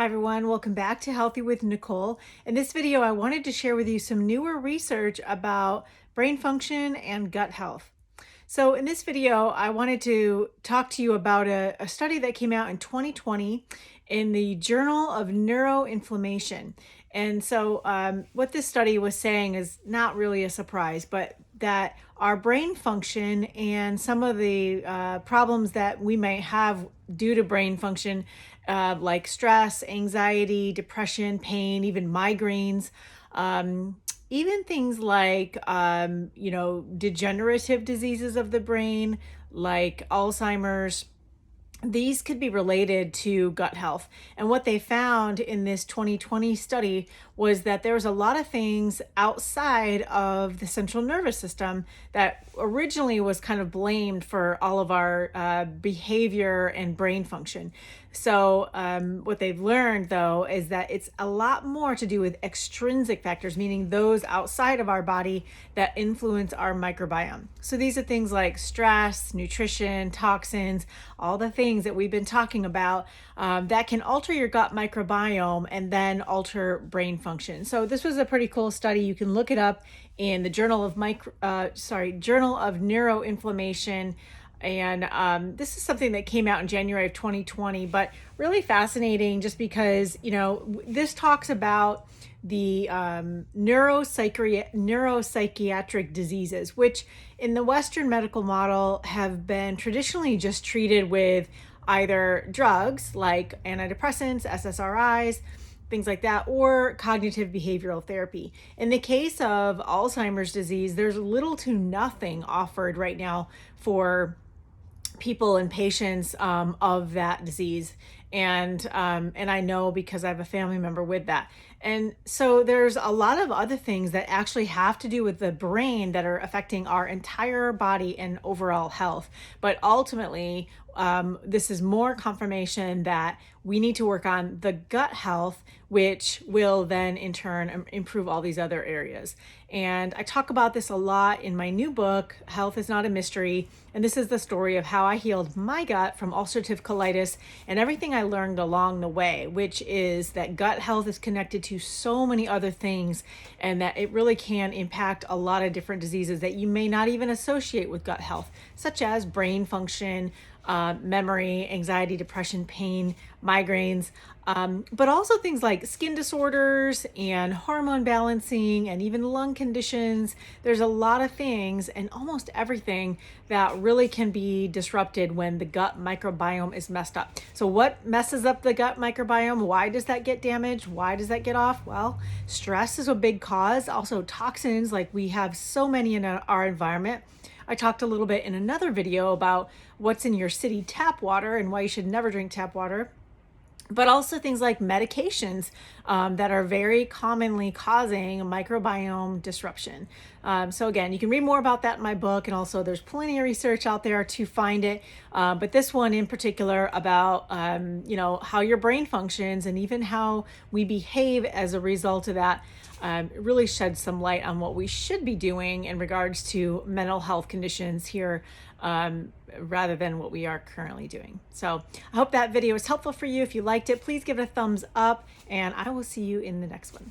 Hi everyone, welcome back to Healthy with Nicole. In this video, I wanted to share with you some newer research about brain function and gut health. So in this video, I wanted to talk to you about a study that came out in 2020 in the Journal of Neuroinflammation. And so what this study was saying is not really a surprise, but that our brain function and some of the problems that we might have due to brain function, like stress, anxiety, depression, pain, even migraines, even things like, degenerative diseases of the brain, like Alzheimer's. These could be related to gut health. And what they found in this 2020 study was that there was a lot of things outside of the central nervous system that originally was kind of blamed for all of our behavior and brain function. So what they've learned, though, is that it's a lot more to do with extrinsic factors, meaning those outside of our body that influence our microbiome. So these are things like stress, nutrition, toxins, all the things that we've been talking about that can alter your gut microbiome and then alter brain function. So this was a pretty cool study. You can look it up in the Journal of Neuroinflammation. And this is something that came out in January of 2020, but really fascinating just because, this talks about the neuropsychiatric diseases, which in the Western medical model have been traditionally just treated with either drugs like antidepressants, SSRIs, things like that, or cognitive behavioral therapy. In the case of Alzheimer's disease, there's little to nothing offered right now for people and patients of that disease. And I know because I have a family member with that. And so there's a lot of other things that actually have to do with the brain that are affecting our entire body and overall health. But ultimately, this is more confirmation that we need to work on the gut health, which will then in turn improve all these other areas. And I talk about this a lot in my new book, Health is Not a Mystery. And this is the story of how I healed my gut from ulcerative colitis and everything I learned along the way, which is that gut health is connected to so many other things and that it really can impact a lot of different diseases that you may not even associate with gut health, such as brain function, memory, anxiety, depression, pain, migraines, but also things like skin disorders and hormone balancing and even lung conditions. There's a lot of things and almost everything that really can be disrupted when the gut microbiome is messed up. So what messes up the gut microbiome? Why does that get damaged? Why does that get off? Well, stress is a big cause. Also toxins, like we have so many in our environment. I talked a little bit in another video about what's in your city tap water and why you should never drink tap water, but also things like medications that are very commonly causing microbiome disruption. So again, you can read more about that in my book, and also there's plenty of research out there to find it. But this one in particular about how your brain functions and even how we behave as a result of that really sheds some light on what we should be doing in regards to mental health conditions here, rather than what we are currently doing. So I hope that video was helpful for you. If you liked it, please give it a thumbs up, and I will see you in the next one.